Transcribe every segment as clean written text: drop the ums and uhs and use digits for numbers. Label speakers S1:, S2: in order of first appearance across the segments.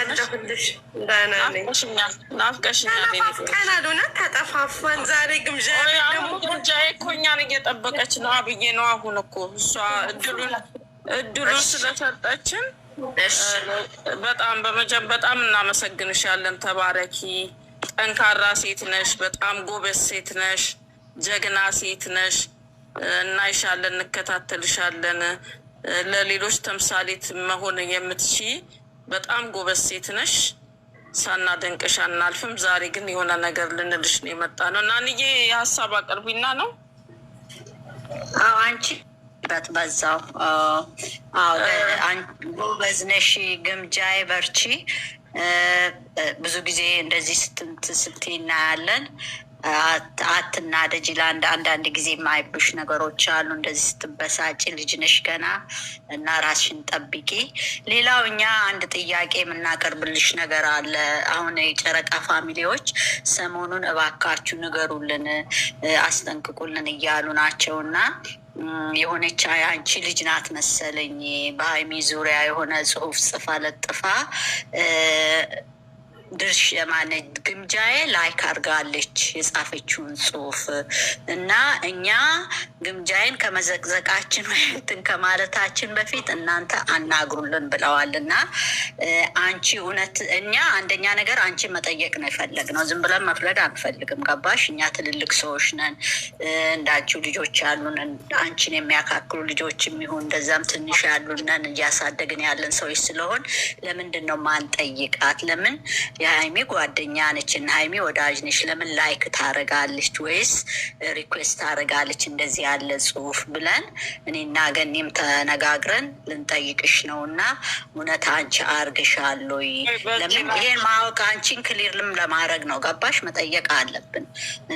S1: አለሁልሽ። ደህና ነኝ። ናፍቀሽኛል። ቀናሉና ተጠፋፋን። ዛሬ ግምዣ ደግሞ
S2: ግምጃዬ እኮ እኛን እየጠበቀች ነው ብዬ ነው። አሁን እኮ እሷ እድሉን ስለሰጠችን በጣም እናመሰግንሻለን። ተባረኪ። ጠንካራ ሴት ነሽ። በጣም ጎበዝ ሴት ነሽ። ጀግና ሴት ነሽ። እናይሻለን፣ እንከታተልሻለን። ለሌሎች ተምሳሌት መሆን የምትችይ በጣም ጎበዝ ሴት ነሽ። ሳናደንቅሽ አናልፍም። ዛሬ ግን የሆነ ነገር ልንልሽ ነው የመጣ ነው። እናንዬ የሀሳብ አቅርቢና ነው።
S3: አንቺ በዛው ጎበዝ ነሽ። ግምጃዬ በርቺ። ብዙ ጊዜ እንደዚህ ስትይ እናያለን። አትናደጂ። አንዳንድ ጊዜ የማይብሽ ነገሮች አሉ። እንደዚህ ስትበሳጭ ልጅ ነሽ ገና እና ራስሽን ጠብቂ። ሌላው እኛ አንድ ጥያቄ የምናቀርብልሽ ነገር አለ። አሁን የጨረቃ ፋሚሊዎች ሰሞኑን እባካችሁ ንገሩልን፣ አስጠንቅቁልን እያሉ ናቸው እና የሆነች አንቺ ልጅ ናት መሰለኝ በሀይሚ ዙሪያ የሆነ ጽሁፍ ጽፋ ለጥፋ ድርሽ የማነች ግምጃዬ ላይክ አድርጋለች የጻፈችውን ጽሁፍ እና እኛ ግምጃዬን ከመዘቅዘቃችን ወይትን ከማለታችን በፊት እናንተ አናግሩልን ብለዋል። እና አንቺ እውነት እኛ አንደኛ ነገር አንቺ መጠየቅ ነው የፈለግነው። ዝም ብለን መፍረድ አንፈልግም። ገባሽ? እኛ ትልልቅ ሰዎች ነን። እንዳንቺው ልጆች ያሉን፣ አንቺን የሚያካክሉ ልጆች የሚሆን እንደዛም ትንሽ ያሉነን እያሳደግን ያለን ሰዎች ስለሆን ለምንድን ነው ማንጠይቃት? ለምን የሀይሚ ጓደኛ ነች እና ሀይሚ ወዳጅ ነች። ለምን ላይክ ታረጋለች ወይስ ሪኩዌስት ታረጋለች እንደዚህ ያለ ጽሁፍ ብለን እኔና ገኒም ተነጋግረን ልንጠይቅሽ ነው። እና እውነት አንቺ አርግሻል ወይ? ለምን ይሄን ማወቅ አንቺን ክሊርልም ለማድረግ ነው። ገባሽ? መጠየቅ አለብን።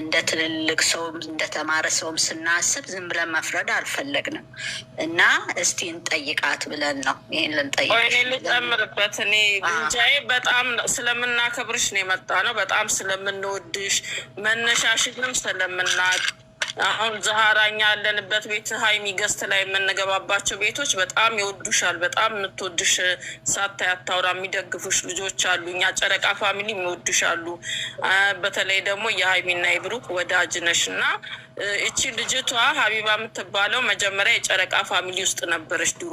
S3: እንደ ትልልቅ ሰውም እንደተማረ ሰውም ስናስብ ዝም ብለን መፍረድ አልፈለግንም እና እስቲ እንጠይቃት ብለን ነው ይሄን ልንጠይቅ።
S2: ልጨምርበት እኔ ግምጃዬ በጣም ስለምናከብርሽ ነው የመጣ ነው። በጣም ስለምንወድሽ መነሻሽንም ስለምናቅ አሁን ዛህራኛ ያለንበት ቤት ሀይሚ ገስት ላይ የምንገባባቸው ቤቶች በጣም ይወዱሻል። በጣም የምትወድሽ ሳታይ አታውራ የሚደግፉሽ ልጆች አሉ። እኛ ጨረቃ ፋሚሊ የሚወዱሻሉ። በተለይ ደግሞ የሀይሚና የብሩክ ወዳጅ ነሽ እና እቺ ልጅቷ ሀቢባ የምትባለው መጀመሪያ የጨረቃ ፋሚሊ ውስጥ ነበረች። ድሮ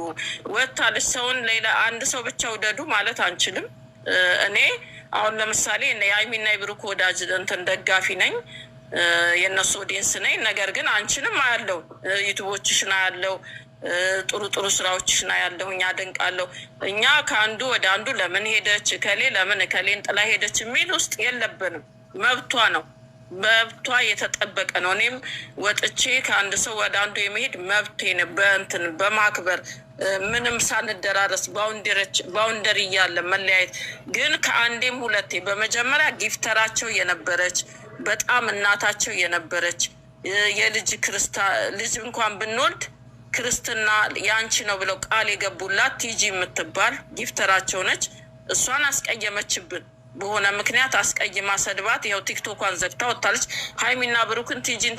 S2: ወታለች። ሰውን ሌላ አንድ ሰው ብቻ ውደዱ ማለት አንችልም። እኔ አሁን ለምሳሌ የሀይሚና የብሩክ ወዳጅ እንትን ደጋፊ ነኝ፣ የእነሱ ኦዲየንስ ነኝ። ነገር ግን አንቺንም አያለው፣ ዩቱቦችሽን አያለው፣ ጥሩ ጥሩ ስራዎችሽን አያለው፣ እኛ አደንቃለሁ። እኛ ከአንዱ ወደ አንዱ ለምን ሄደች እከሌ ለምን እከሌን ጥላ ሄደች የሚል ውስጥ የለብንም። መብቷ ነው፣ መብቷ የተጠበቀ ነው። እኔም ወጥቼ ከአንድ ሰው ወደ አንዱ የመሄድ መብቴን በእንትን በማክበር ምንም ሳንደራረስ ባውንደሪ እያለ መለያየት ግን ከአንዴም ሁለቴ በመጀመሪያ ጊፍተራቸው የነበረች በጣም እናታቸው የነበረች የልጅ ልጅ እንኳን ብንወልድ ክርስትና ያንቺ ነው ብለው ቃል የገቡላት ቲጂ የምትባል ጊፍተራቸው ነች። እሷን አስቀየመችብን። በሆነ ምክንያት አስቀይማ ሰድባት ይኸው ቲክቶኳን ዘግታ ወጥታለች። ሀይሚና ብሩክን ቲጂን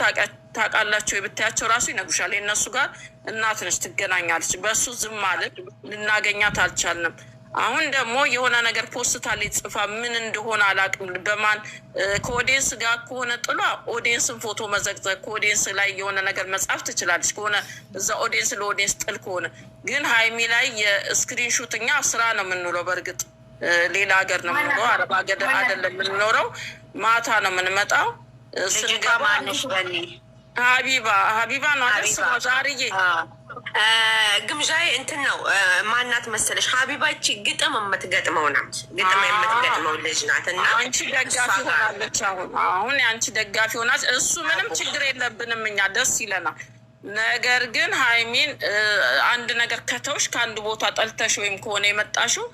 S2: ታውቃላቸው የብታያቸው ራሱ ይነግሩሻል። የእነሱ ጋር እናት ነች፣ ትገናኛለች። በእሱ ዝም ማለት ልናገኛት አልቻልንም። አሁን ደግሞ የሆነ ነገር ፖስታ ላይ ጽፋ ምን እንደሆነ አላውቅም። በማን ከኦዲየንስ ጋር ከሆነ ጥሏ ኦዲየንስን ፎቶ መዘግዘግ ከኦዲየንስ ላይ የሆነ ነገር መጻፍ ትችላለች ከሆነ እዛ ኦዲየንስ ለኦዲየንስ ጥል ከሆነ ግን ሀይሚ ላይ የስክሪንሹት እኛ ስራ ነው የምንውለው። በእርግጥ ሌላ ሀገር ነው የምንኖረው፣ አረብ ሀገር አይደለም የምንኖረው። ማታ ነው የምንመጣው። ሀቢባ ነው አደስ ዛርዬ
S1: ግምዣዬ እንትን ነው። ማናት መሰለሽ? ሀቢባ ይቺ ግጥም የምትገጥመው ናት። ግጥም የምትገጥመው ልጅ ናት። እና
S2: አንቺ ደጋፊ ሆናለች። አሁን የአንቺ ደጋፊ ሆናች። እሱ ምንም ችግር የለብንም፣ እኛ ደስ ይለናል። ነገር ግን ሀይሚን አንድ ነገር ከተውሽ ከአንድ ቦታ ጠልተሽ ወይም ከሆነ የመጣሽው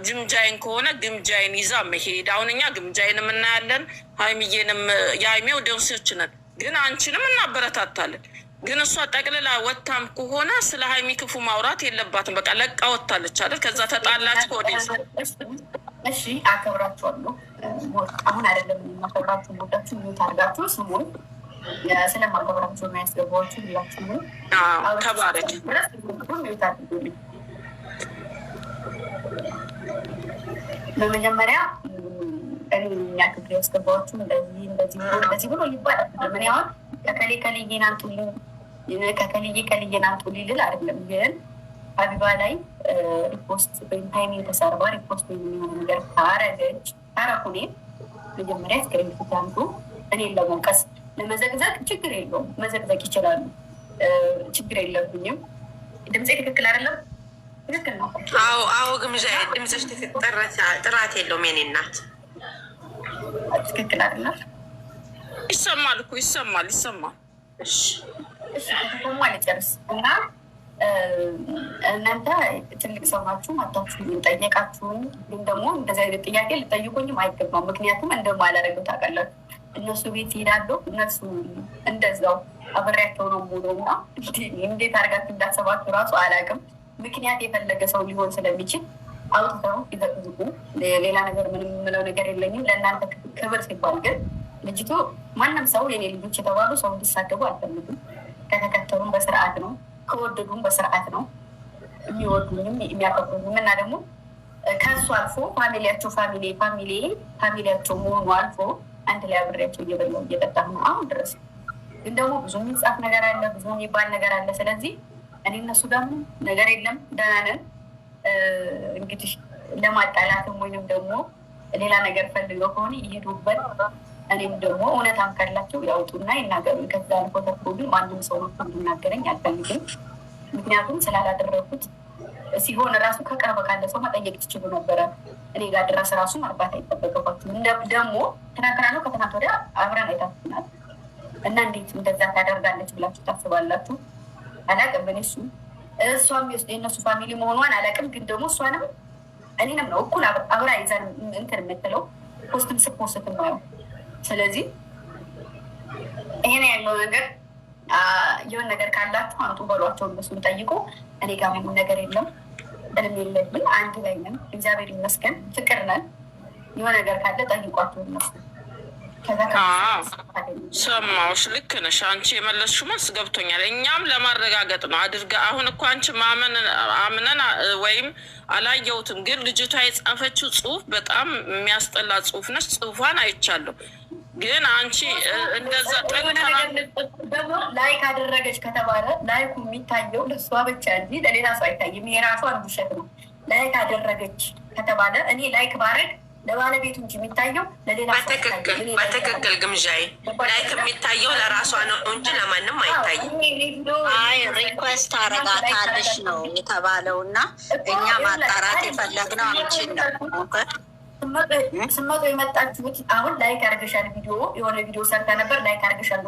S2: ግምጃይን ከሆነ ግምጃይን ይዛ መሄድ። አሁን እኛ ግምጃይንም እናያለን፣ ሀይሚዬንም የሀይሜ ወደውሶች ነን፣ ግን አንቺንም እናበረታታለን። ግን እሷ ጠቅልላ ወታም ከሆነ ስለ ሀይሚ ክፉ ማውራት የለባትም። በቃ ለቃ ወታለች አይደል? ከዛ ተጣላች ከወዴስ።
S4: እሺ አከብራችኋለሁ። አሁን አይደለም የማከብራችሁ ቦታችሁ ሚዩት አድርጋችሁ ስሙን። ስለማከብራችሁ የሚያስገባችሁ ሁላችሁ ነው።
S2: ተባረክ።
S4: ሚዩት አድርጉልኝ። በመጀመሪያ እኛ ክፍል ያስገባችሁ እንደዚህ ብሎ ይባላል። ምን ያሁን ከከሌዬን አንጡልኝ ከከሌዬን አንጡልኝ ልል አይደለም። ግን ሀቢባ ላይ ሪፖስት ወይም ታይም የተሰርባ ሪፖስት ወይም የሚሆነ ነገር ካረኩኔ መጀመሪያ ስክሪንሾት አንዱ እኔን ለመውቀስ ለመዘግዘግ ችግር የለውም፣ መዘግዘግ ይችላሉ፣ ችግር የለብኝም። ድምፄ ትክክል አይደለም? ትክክል ነው።
S1: አዎ ግምዣ ድምፅሽ ጥራት የለውም የኔ እናት።
S4: ትክክል አይደለም?
S2: ይሰማል እኮ ይሰማል።
S4: እሺ ከተሰማ ልጨርስ እና እናንተ ትልቅ ሰው ናችሁ፣ መታችሁ ጠየቃችሁን። ግን ደግሞ እንደዚህ አይነት ጥያቄ ልጠይቁኝም አይገባም። ምክንያቱም እንደማላደርገው ታውቃላችሁ። እነሱ ቤት ይሄዳለሁ፣ እነሱ እንደዛው አብሬያቸው ነው ሙሉ እና እንዴት አድርጋችሁ እንዳሰባችሁ ራሱ አላውቅም። ምክንያት የፈለገ ሰው ሊሆን ስለሚችል አውጥተው ይዘቅዝቁ። ሌላ ነገር ምንም የምለው ነገር የለኝም። ለእናንተ ክብር ሲባል ግን ልጅቱ ማንም ሰው የኔ ልጆች የተባሉ ሰው እንዲሳደቡ አልፈልግም። ከተከተሉም በስርዓት ነው፣ ከወደዱም በስርዓት ነው የሚወዱኝም የሚያከብሩኝም። እና ደግሞ ከእሱ አልፎ ፋሚሊያቸው መሆኑ አልፎ አንድ ላይ አብሬያቸው እየበላሁ እየጠጣሁ ነው አሁን ድረስ። ግን ደግሞ ብዙ የሚጻፍ ነገር አለ፣ ብዙ የሚባል ነገር አለ። ስለዚህ እኔ እነሱ ጋር ምንም ነገር የለም፣ ደህና ነን። እንግዲህ ለማጣላትም ወይንም ደግሞ ሌላ ነገር ፈልገው ከሆነ ይሄዱበት። እኔም ደግሞ እውነታም ካላቸው ያውጡና ይናገሩኝ። ከዛ አልፎ ተርፎ ግን ማንም ሰው ነው እንዲናገረኝ አልፈልግም። ምክንያቱም ስላላደረኩት ሲሆን ራሱ ከቅርብ ካለ ሰው መጠየቅ ትችሉ ነበረ። እኔ ጋር ድረስ ራሱ ማርባት አይጠበቅባችሁም። ደግሞ ትናንትና ነው ከትናንት ወዲያ አብረን አይታችሁናል። እና እንዴት እንደዛ ታደርጋለች ብላችሁ ታስባላችሁ? አላቅም። እሷም የእነሱ ፋሚሊ መሆኗን አላቅም። ግን ደግሞ እሷንም እኔንም ነው እኩል አብራ ይዘን እንትን የምትለው ፖስትም ስፖስት ነው። ስለዚህ ይሄን ያለው ነገር የሆነ ነገር ካላችሁ አንጡ በሏቸው፣ እነሱን ጠይቁ። እኔ ጋር ምንም ነገር የለም፣ እልም የለብን፣ አንድ ላይ ነን፣ እግዚአብሔር ይመስገን፣ ፍቅር ነን። የሆነ ነገር ካለ ጠይቋቸው እነሱ።
S2: ሰማሁሽ፣ ልክ ነሽ። አንቺ የመለስሽው መልስ ገብቶኛል። እኛም ለማረጋገጥ ነው አድርጋ። አሁን እኮ አንቺ አምነን ወይም አላየሁትም፣ ግን ልጅቷ የጻፈችው ጽሁፍ በጣም የሚያስጠላ ጽሁፍ ነች። ጽሁፏን አይቻለሁ። ግን አንቺ እንደዛ
S4: ደግሞ ላይክ አደረገች ከተባለ ላይኩ የሚታየው ለእሷ ብቻ እንጂ ለሌላ ሰው አይታይም። ይሄ ራሱ አንዱ ውሸት ነው። ላይክ አደረገች ከተባለ እኔ ላይክ ባረግ ለባለቤቱ እንጂ የሚታየው ለሌላ ሰው አይታይም።
S1: በትክክል ግምዣዬ ላይክ የሚታየው ለራሷ ነው እንጂ ለማንም አይታይም።
S3: አይ ሪኩዌስት አረጋታለች ነው የተባለው እና እኛ ማጣራት የፈለግነው አንቺን ነው።
S4: ስመጡ የመጣችሁት አሁን ላይክ አርገሻል፣ ቪዲዮ የሆነ ቪዲዮ ሰርታ ነበር፣ ላይክ አርገሻል።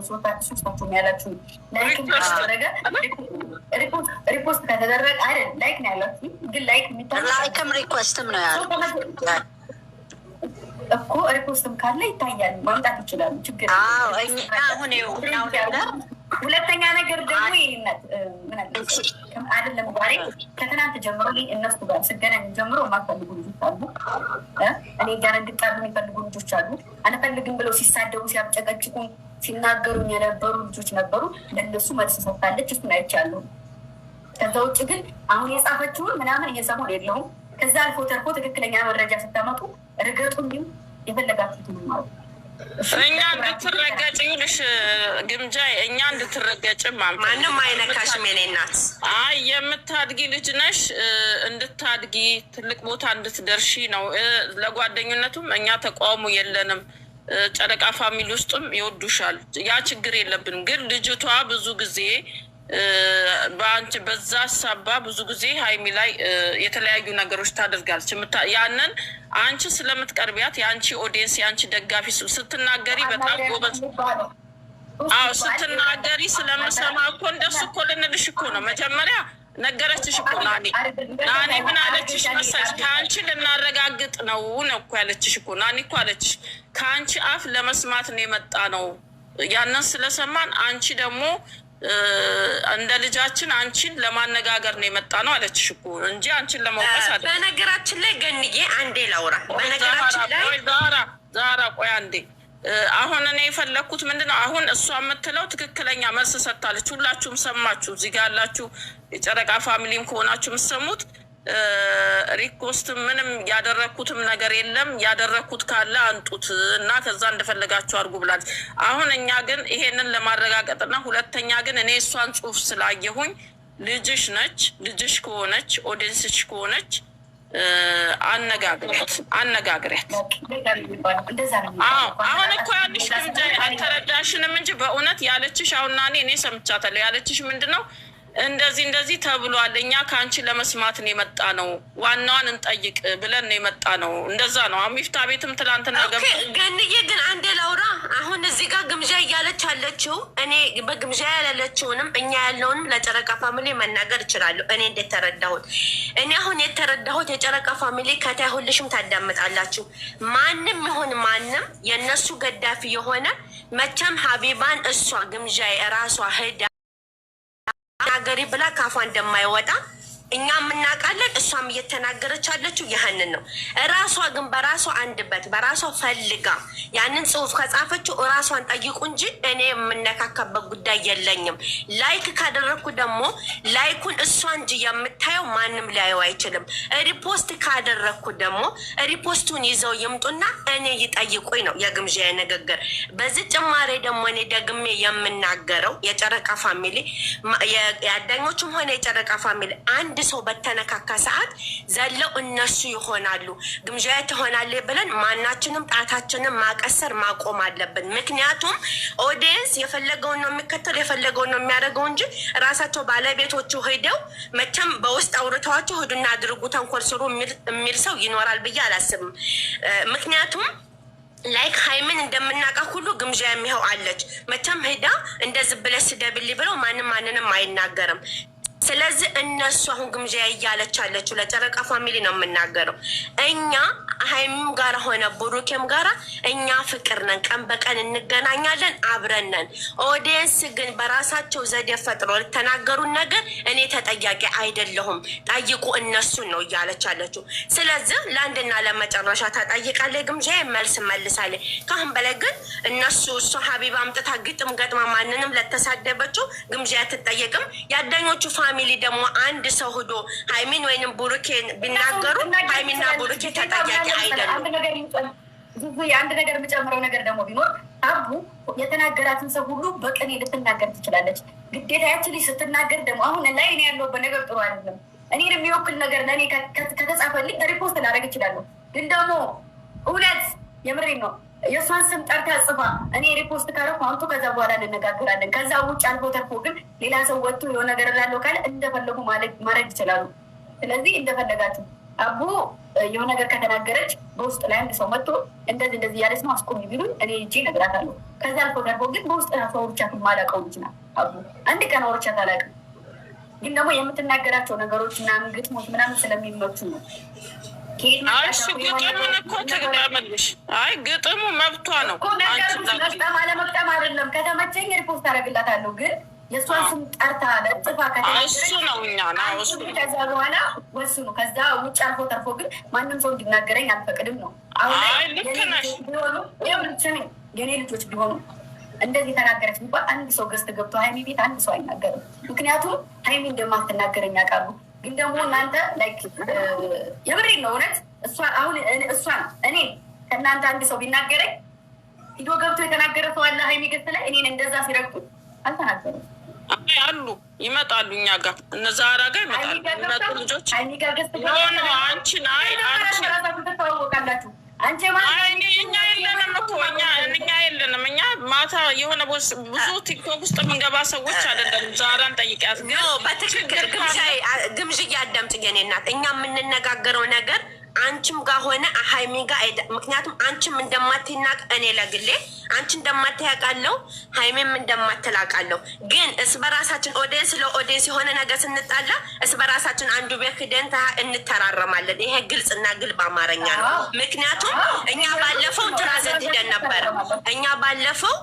S4: ሶስታችሁ ያላችሁ ላይክ ከተደረገ ሪፖስት ከተደረገ አይደል ላይክ ነው ያላችሁ። ግን ላይክ
S3: ላይክም ሪኩዌስትም ነው ያለው
S4: እኮ። ሪፖስትም ካለ ይታያል፣ ማምጣት ይችላሉ። ችግር
S3: አሁን ነገር
S4: ሁለተኛ ነገር ደግሞ ይህነት አይደለም። ዛሬ ከትናንት ጀምሮ እነሱ ጋር ስገናኝ ጀምሮ የማልፈልጉ ልጆች አሉ። እኔ ጋር እንድጣሉ የሚፈልጉ ልጆች አሉ። አንፈልግም ብለው ሲሳደቡ ሲያጨቀጭቁን ሲናገሩኝ የነበሩ ልጆች ነበሩ። ለእነሱ መልስ ሰጥታለች። እሱን አይቻለሁ። ከዛ ውጭ ግን አሁን የጻፈችውን ምናምን እየሰማሁ የለውም። ከዛ አልፎ ተርፎ ትክክለኛ መረጃ ስታመጡ ርገጡኝም የፈለጋችሁትን ማለት
S2: እኛ እንድትረገጭ ይልሽ ግምጃ እኛ እንድትረገጭ
S1: ማንም አይነካሽም የኔ እናት።
S2: አይ የምታድጊ ልጅ ነሽ፣ እንድታድጊ ትልቅ ቦታ እንድትደርሺ ነው። ለጓደኝነቱም እኛ ተቃውሞ የለንም። ጨረቃ ፋሚሊ ውስጥም ይወዱሻል፣ ያ ችግር የለብንም። ግን ልጅቷ ብዙ ጊዜ በአንቺ በዛ ሳባ ብዙ ጊዜ ሀይሚ ላይ የተለያዩ ነገሮች ታደርጋለች። ያንን አንቺ ስለምትቀርቢያት የአንቺ ኦዲየንስ የአንቺ ደጋፊ ስትናገሪ በጣም ጎበዝ። አዎ ስትናገሪ ስለምሰማ እኮ እንደሱ እኮ ልንልሽ እኮ ነው። መጀመሪያ ነገረችሽ እኮ ናኒ ምን አለችሽ መሰለሽ? ከአንቺ ልናረጋግጥ ነው እኮ ያለችሽ እኮ ናኒ እኮ አለችሽ። ከአንቺ አፍ ለመስማት ነው የመጣ ነው። ያንን ስለሰማን አንቺ ደግሞ እንደ ልጃችን አንቺን ለማነጋገር ነው የመጣ ነው አለችሽ እኮ እንጂ አንቺን ለመውቀስ አለ።
S1: በነገራችን ላይ ገንዬ አንዴ ላውራ። በነገራችን ላይ
S2: ዛራ ቆይ አንዴ። አሁን እኔ የፈለግኩት ምንድነው፣ አሁን እሷ የምትለው ትክክለኛ መልስ ሰጥታለች። ሁላችሁም ሰማችሁ፣ እዚህ ጋር ያላችሁ የጨረቃ ፋሚሊም ከሆናችሁ የምትሰሙት ሪኮስት ምንም ያደረኩትም ነገር የለም። ያደረኩት ካለ አንጡት እና ከዛ እንደፈለጋችሁ አድርጉ ብላለች። አሁን እኛ ግን ይሄንን ለማረጋገጥና ሁለተኛ ግን እኔ እሷን ጽሁፍ ስላየሁኝ ልጅሽ ነች፣ ልጅሽ ከሆነች ኦዲየንስሽ ከሆነች አነጋግሪያት። አሁን እኮ ያልሽ ግምጃ አልተረዳሽንም እንጂ በእውነት ያለችሽ አሁንና እኔ ሰምቻታለሁ። ያለችሽ ምንድን ነው? እንደዚህ ተብሏል፣ እኛ ከአንቺ ለመስማት ነው የመጣ ነው፣ ዋናዋን እንጠይቅ ብለን ነው የመጣ ነው። እንደዛ ነው። ሚፍታ ቤትም ትላንትና
S1: ገንዬ ግን አንዴ ላውራ። አሁን እዚህ ጋር ግምዣ እያለች አለችው። እኔ በግምዣ ያላለችውንም እኛ ያለውንም ለጨረቃ ፋሚሊ መናገር እችላለሁ። እኔ እንደተረዳሁት እኔ አሁን የተረዳሁት የጨረቃ ፋሚሊ ከታይ ሁልሽም ታዳምጣላችሁ። ማንም ይሁን ማንም የእነሱ ገዳፊ የሆነ መቼም ሀቢባን እሷ ግምዣ የራሷ ሄዳ ናገሪ ብላ ካፏ እንደማይወጣ እኛ የምናውቃለን። እሷም እየተናገረች ያለችው ያህንን ነው። እራሷ ግን በራሷ አንድበት በራሷ ፈልጋ ያንን ጽሁፍ ከጻፈችው እራሷን ጠይቁ እንጂ እኔ የምነካከበት ጉዳይ የለኝም። ላይክ ካደረግኩ ደግሞ ላይኩን እሷ እንጂ የምታየው ማንም ሊያየው አይችልም። ሪፖስት ካደረግኩ ደግሞ ሪፖስቱን ይዘው ይምጡና እኔ ይጠይቁኝ ነው የግምዣ ንግግር። በዚህ ጭማሬ ደግሞ እኔ ደግሜ የምናገረው የጨረቃ ፋሚሊ የአዳኞቹም ሆነ የጨረቃ ፋሚሊ አንድ ሰው በተነካካ ሰዓት ዘለው እነሱ ይሆናሉ ግምዣ ትሆናለ ብለን ማናችንም ጣታችንን ማቀሰር ማቆም አለብን። ምክንያቱም ኦዲየንስ የፈለገውን ነው የሚከተል የፈለገውን ነው የሚያደርገው እንጂ ራሳቸው ባለቤቶቹ ሄደው መቼም በውስጥ አውርተዋቸው ሂዱና አድርጉ ተንኮል ስሩ የሚል ሰው ይኖራል ብዬ አላስብም። ምክንያቱም ላይክ ሀይምን እንደምናውቃ ሁሉ ግምዣ የሚኸው አለች። መቼም ሄዳ እንደዚህ ብለሽ ስደብልኝ ብለው ማንንም አይናገርም። ስለዚህ እነሱ አሁን ግምዣ እያለች አለችው ለጨረቃ ፋሚሊ ነው የምናገረው። እኛ ሀይሚም ጋር ሆነ ቡሩኬም ጋራ እኛ ፍቅር ነን፣ ቀን በቀን እንገናኛለን፣ አብረን ነን። ኦዲየንስ ግን በራሳቸው ዘዴ ፈጥሮ ልተናገሩን ነገር እኔ ተጠያቂ አይደለሁም፣ ጠይቁ እነሱን ነው እያለች አለችው። ስለዚህ ለአንድና ለመጨረሻ ተጠይቃለች፣ ግምዣ መልስ መልሳለች። ካሁን በላይ ግን እነሱ እሷ ሀቢባ አምጥታ ግጥም ገጥማ ማንንም ለተሳደበችው ግምዣ አትጠየቅም። ያዳኞቹ ፋሚሊ ደግሞ አንድ ሰው ሂዶ ሀይሚን ወይንም ቡሩኬን ቢናገሩ ሀይሚና ቡሩኬ ተጠያቂ አይደለም።
S4: አንድ ነገር የምጨምረው ነገር ደግሞ ቢኖር አቡ የተናገራትን ሰው ሁሉ በቅኔ ልትናገር ትችላለች። ግዴታ ያችል ስትናገር ደግሞ አሁን ላይ እኔ ያለሁበት ነገር ጥሩ አይደለም። እኔን የሚወክል ነገር ለእኔ ከተጻፈልኝ ሪፖስት ላደርግ እችላለሁ። ግን ደግሞ እውነት የምሬን ነው የእሷን ስም ጠርታ ጽፋ እኔ ሪፖስት ካረኩ አንቱ ከዛ በኋላ እንነጋገራለን። ከዛ ውጭ አልፎ ተርፎ ግን ሌላ ሰው ወጥቶ የሆነ ነገር ላለው ካለ እንደፈለጉ ማድረግ ይችላሉ። ስለዚህ እንደፈለጋችሁ አቡ የሆነ ነገር ከተናገረች በውስጥ ላይ አንድ ሰው መጥቶ እንደዚህ ያለች ነው አስቆሚ ቢሉኝ እኔ እጄ እነግራታለሁ። ከዛ አልፎ ተርፎ ግን በውስጥ ራሱ አውርቻት የማላውቀው ልጅ ናት አቡ። አንድ ቀን አውርቻት አላውቅም። ግን ደግሞ የምትናገራቸው ነገሮች ምናምን ግጥሞች ምናምን ስለሚመቹ ነው።
S2: ግጥሙን እኮ ትግጠምልሽ። አይ ግጥሙ መብቷ ነው።
S4: መግጠም አለመግጠም አይደለም። ከተመቸኝ ሪፖስት አደርግላታለሁ። ግን የእሷን ስም ጠርታ ለጥፋ
S2: እሱ ነው እኛ
S4: ከዛ በኋላ ወስኑ። ከዛ ውጭ አልፎ ተርፎ ግን ማንም ሰው እንዲናገረኝ አልፈቅድም ነው። አሁን ቢሆኑ የኔ ልጆች ቢሆኑ እንደዚህ ተናገረች የሚባል አንድ ሰው ገዝት ገብቶ ሀይሚ ቤት አንድ ሰው አይናገርም። ምክንያቱም ሀይሚ እንደማትናገረኝ ያውቃሉ። ግን ደግሞ እናንተ ላይክ የምሬን ነው እውነት አሁን እሷን እኔ ከእናንተ አንድ ሰው ቢናገረኝ ሂዶ ገብቶ የተናገረ ሰው አለ ሀይሚ ገዝት ላይ እኔን እንደዛ ሲረግጡ አልተናገሩም።
S2: አሉ ይመጣሉ፣ እኛ ጋር እነዛ አራጋ ይመጣሉ። ይመጡ ልጆች ሆነ አንቺን
S4: ትተዋወቃላችሁ።
S2: እኛ የለንም እኮ እኛ የለንም። እኛ ማታ የሆነ ብዙ ቲክቶክ ውስጥ የምንገባ ሰዎች አይደለም። ዛራን ጠይቂያት። ግን
S1: በትክክል ግምዥ አዳምጪኝ የኔ እናት። እኛ የምንነጋገረው ነገር አንቺም ጋር ሆነ ሀይሚ ጋር ምክንያቱም አንቺም እንደማትናቅ እኔ ለግሌ አንቺ እንደማትያቃለው ሀይሜም እንደማትላቃለው። ግን እስበራሳችን ኦዲየንስ ለኦዲየንስ የሆነ ነገር ስንጣላ እስበራሳችን አንዱ ቤት ሂደን እንተራረማለን። ይሄ ግልጽና ግልብ አማርኛ ነው። ምክንያቱም እኛ ባለፈው እንትና ዘንድ ሂደን ነበረ። እኛ ባለፈው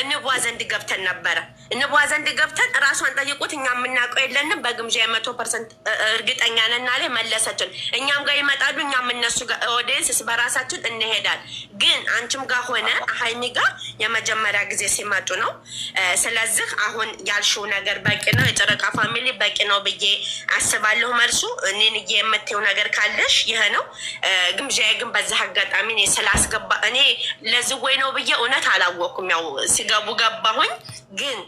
S1: እንዋ ዘንድ ገብተን ነበረ። ንቧ ዘንድ ገብተን ራሷን ጠይቁት። እኛ የምናውቀው የለንም። በግምዣ 100% እርግጠኛ ነን አለ መለሰችን። እኛም ጋር ይመጣሉ፣ እኛም እነሱ ጋር ኦዲየንስ በራሳችን እንሄዳል። ግን አንቺም ጋር ሆነ ሀይሚ ጋር የመጀመሪያ ጊዜ ሲመጡ ነው። ስለዚህ አሁን ያልሽው ነገር በቂ ነው፣ የጨረቃ ፋሚሊ በቂ ነው ብዬ አስባለሁ። መልሱ እኔን የምትይው ነገር ካለሽ ይህ ነው። ግምዣዬ ግን በዛ አጋጣሚ እኔ ስላስገባ እኔ ለዝወይ ነው ብዬ እውነት አላወኩም። ያው ሲገቡ ገባሁኝ ግን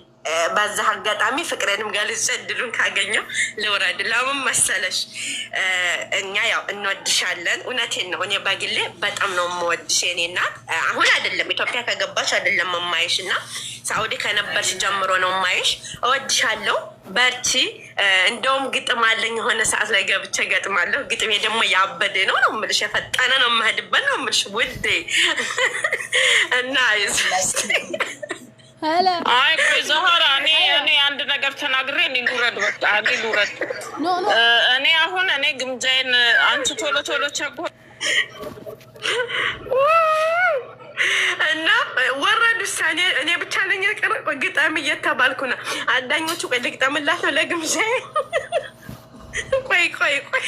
S1: በዛ አጋጣሚ ፍቅሬንም ገልጽ እድሉን ካገኘው ልውረድ። ለምን መሰለሽ እኛ ያው እንወድሻለን። እውነቴን ነው። እኔ በግሌ በጣም ነው የምወድሽ የኔ እናት። አሁን አይደለም ኢትዮጵያ ከገባሽ አይደለም የማይሽ እና ሳኡዲ ከነበርሽ ጀምሮ ነው የማይሽ። እወድሻለሁ፣ በርቺ። እንደውም ግጥም አለኝ የሆነ ሰዓት ላይ ገብቼ ገጥማለሁ። ግጥሜ ደግሞ ያበደ ነው ነው የምልሽ፣ የፈጠነ ነው የምሄድበት ነው የምልሽ ውዴ እና
S2: አይ ቆይ ዛህራ፣ እኔ አንድ ነገር ተናግሬ እኔ ልውረድ። በቃ እኔ ልውረድ። እኔ አሁን እኔ ግምጃዬን አንቺ ቶሎ ቶሎ ቸጎ
S1: እና ወረዱ ውሳኔ። እኔ ብቻ ነኝ ግጠም እየተባልኩ ነው። አዳኞቹ ቆይ ልግጠምላት ነው ለግምጃዬ። ቆይ ቆይ ቆይ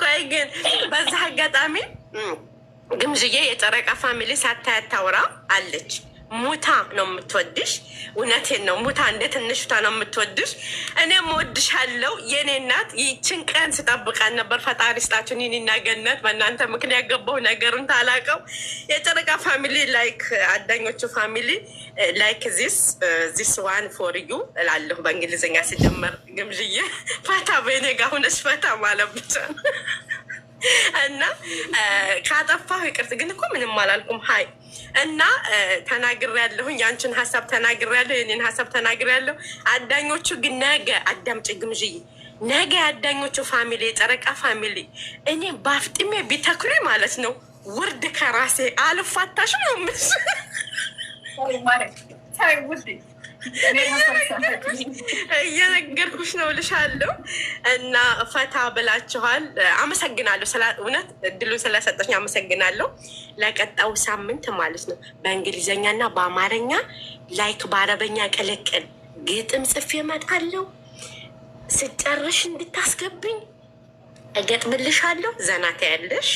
S1: ቆይ ግን በዛ አጋጣሚ ግምዥዬ የጨረቃ ፋሚሊ ሳታያት ታውራ አለች። ሙታ ነው የምትወድሽ። እውነቴን ነው። ሙታ እንደ ትንሽታ ነው የምትወድሽ። እኔም እወድሻለሁ የኔ እናት። ይችን ቀን ስጠብቃን ነበር። ፈጣሪ ስጣችሁን ይህን ገነት። በእናንተ ምክንያት ገባሁ ነገሩን ታላቀው። የጨረቃ ፋሚሊ ላይክ አዳኞቹ ፋሚሊ ላይክ ዚስ ዋን ፎር ዩ እላለሁ በእንግሊዝኛ ሲጀመር። ግምዥዬ ፈታ በኔ ጋ ሁነሽ ፈታ ማለት ብቻ ነው። እና ካጠፋሁ ይቅርት፣ ግን እኮ ምንም አላልኩም። ሀይ እና ተናግሬያለሁኝ። ያንቺን ሀሳብ ተናግሬያለሁ፣ የኔን ሀሳብ ተናግሬያለሁ። አዳኞቹ ግን ነገ አዳምጪ ግምዥዬ፣ ነገ የአዳኞቹ ፋሚሊ የጨረቃ ፋሚሊ እኔ ባፍጥሜ ቢተክሉ ማለት ነው ውርድ ከራሴ አልፋታሽም ነው ምስ እየነገርኩሽ ነው ልሻለሁ። እና ፈታ ብላችኋል። አመሰግናለሁ። እውነት እድሉን ስለሰጠኝ አመሰግናለሁ። ለቀጣው ሳምንት ማለት ነው በእንግሊዝኛ እና በአማርኛ ላይክ በአረበኛ ቅልቅል ግጥም ጽፌ እመጣለሁ። ስጨርሽ እንድታስገብኝ እገጥምልሻለሁ። ዘናታ ያለሽ